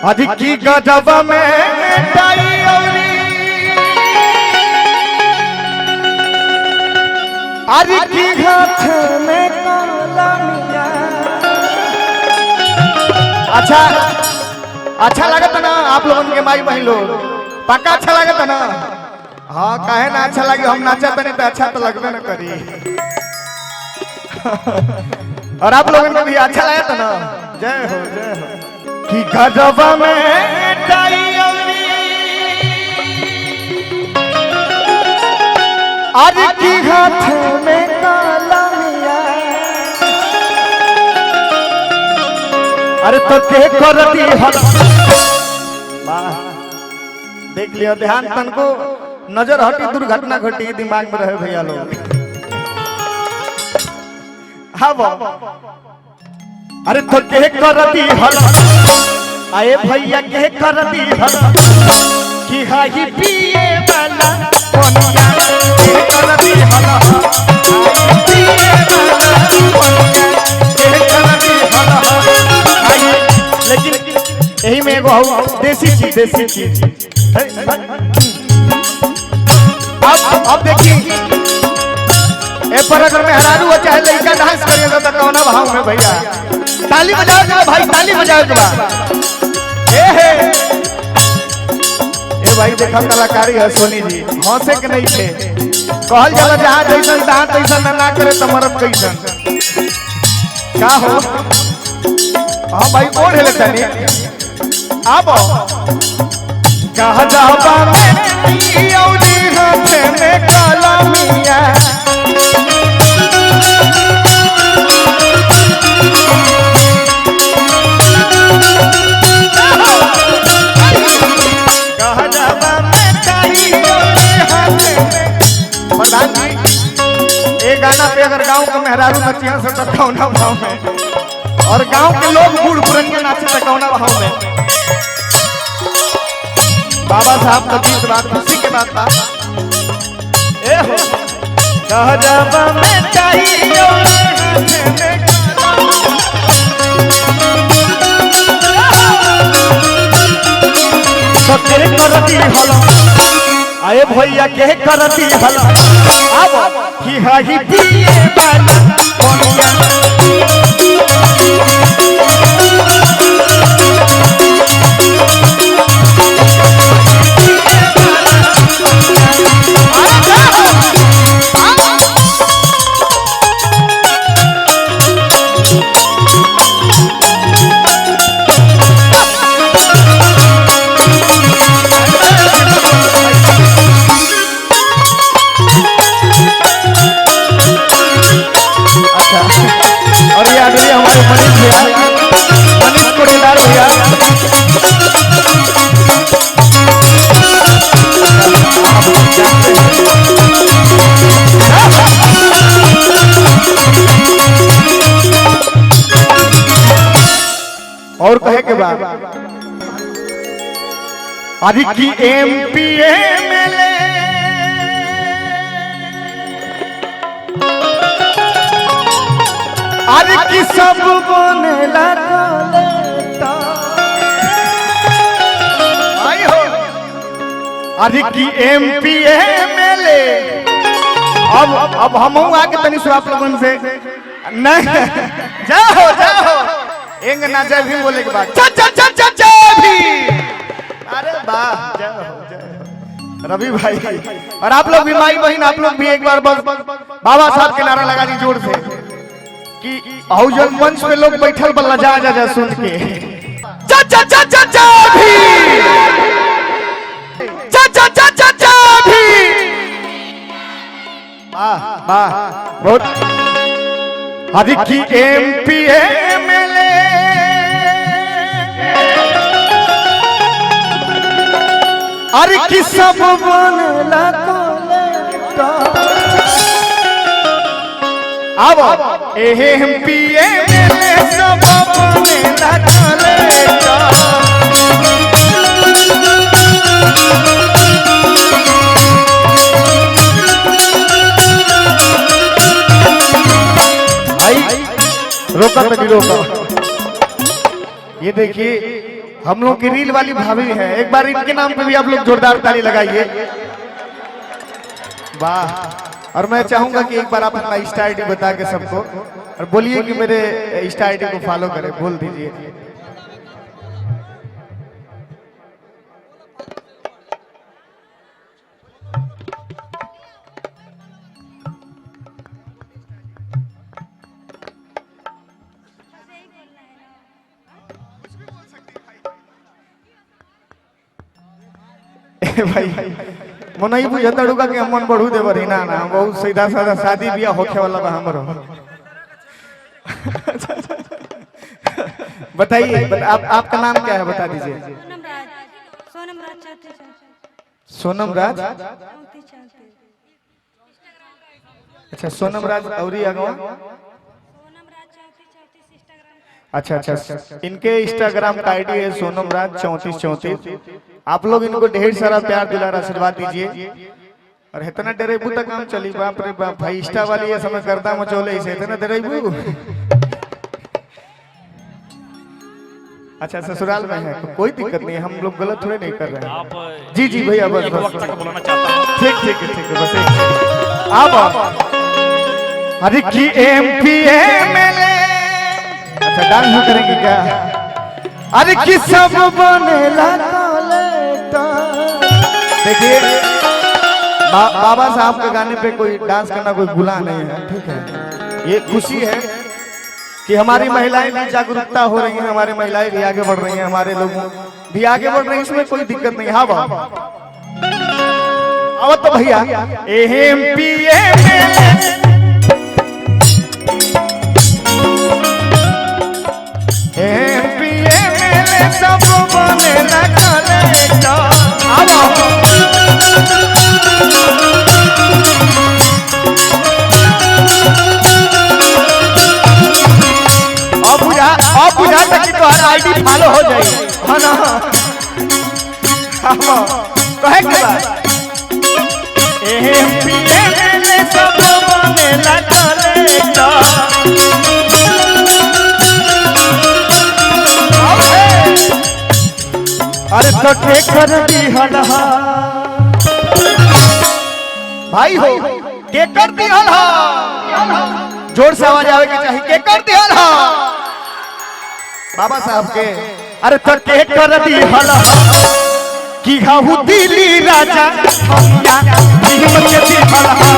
अधिक की गजब में अधिक की हाथ में कलमिया। अच्छा लगता ना आप लोगों के माई बहन लोग? पक्का अच्छा लगता ना? हाँ कहे ना अच्छा लगे, हम नाचा नहीं तो अच्छा तो लगबे ना करी। और आप लोगों को भी अच्छा लगा था ना? जय हो जय हो। कि गजब में आज की हाथ में कलमिया। अरे तो के करती हल। देख लियो, ध्यान तन को नजर हटी, दुर्घटना घटी दिमाग में रहे भैया लोग। हाँ अरे तो के करती हल, आए भैया के करती हल कि हाई पिए वाला कोनिया के करती हल, पिए वाला कोनिया के करती हल। लेकिन यही में एगो देसी चीज अब देखिए ए पर अगर मैं हरारू हो चाहे लड़का डांस करिएगा तो कौना भाव में भैया? ताली बजाओ जरा भाई, ताली बजाओ जरा। ए भाई देखा कलाकारी है सोनी जी, हंसे के नहीं थे। कहल जाला जहाँ जैसन तहाँ तैसन ना करे तो मरब कैसन का हो। हाँ भाई बोल है तनी अब कहा जाबा में औरी हाथ में कलमिया। प्रधान जी एक गाना पे अगर गांव का मेहरारू नचिया से तो कौना भाव में, और गांव के लोग बूढ़ पुरनिया नाचे तो कौना भाव में? बाबा साहब का गीत बात खुशी के बात था। ए हो कह जाबा में चाहिए तो तेरे करती हल, आए भैया के करती हल अब कि हाई पिए वाला कोनिया। और याद रही हमारे मनीष भैया, मनीष कोटेदार भैया, और कहे के बाद अधिक की MP MLA अरे की सब बने लगा आई हो। अरे की MP MLA अब हम आके तनी आप लोगन से नहीं जाओ एंग ना जय भी बोले के बाद जय भी। अरे वाह जय हो रवि भाई। और आप लोग भी माई बहन, आप लोग भी एक बार बस बाबा साहब के नारा लगा दी जोर से कि औजन मंच पे लोग बैठल बल्ला जा सुन के भी। बहुत अधिक की MP MLA अरे की सब बनला अब MP MLA सब बनला रोका तो नहीं रोका। ये देखिए हम लोग की रील वाली भाभी है, एक बार इनके नाम पे भी आप लोग जोरदार ताली लगाइए। वाह। और मैं चाहूंगा कि एक बार आप अपना इंस्टा आईडी बता के सबको और बोलिए कि मेरे इंस्टा आईडी को फॉलो करें, बोल दीजिए। भाई मन ही बुझता डुका कि मन बढ़ू दे बरी ना ना बहुत सीधा साधा शादी बियाह होखे वाला बा हमरो। बताइए आपका नाम क्या है बता दीजिए। सोनम राज। अच्छा सोनम राज औरी अगवा। अच्छा अच्छा, इनके इंस्टाग्राम का आईडी है सोनम राज 3434। आप लोग इनको ढेर सारा प्यार दुलार आशीर्वाद दीजिए। और इतना डरेबू तक काम चली, बाप रे बाप भाई इंस्टा वाली ये समय करता मचोले इसे इतना डरेबू। अच्छा ससुराल में है, कोई दिक्कत नहीं, हम लोग गलत थोड़े नहीं कर रहे हैं। जी जी भैया बस ठीक ठीक है ठीक है बस आप अरे की MP MLA। अच्छा डांस भी करेंगे क्या? अरे कि सब बनेला देखिए बाबा साहब के गाने पे कोई डांस करना कोई गुनाह नहीं है, ठीक है। ये खुशी है कि हमारी महिलाएं भी जागरूकता हो रही हैं, हमारी महिलाएं भी आगे बढ़ रही हैं, हमारे लोग भी आगे बढ़ रहे हैं, इसमें कोई दिक्कत नहीं। हाँ बाबा अब तो भैया MP MLA सब बनेला कलेक्टर। अब बुझा तक कि तुम्हारा आईडी फॉलो हो जाएगी, है ना? कहे के बाद MP MLA सब बनेला कलेक्टर। अरे तो कर दी हलहा भाई हो, के कर दी हलहा, जोर से आवाज आवे के चाहिए, के कर दी हलहा बाबा साहब के। अरे तो के कर दी हलहा कि हाउ दिल्ली राजा हम या हिम्मत के दी हलहा।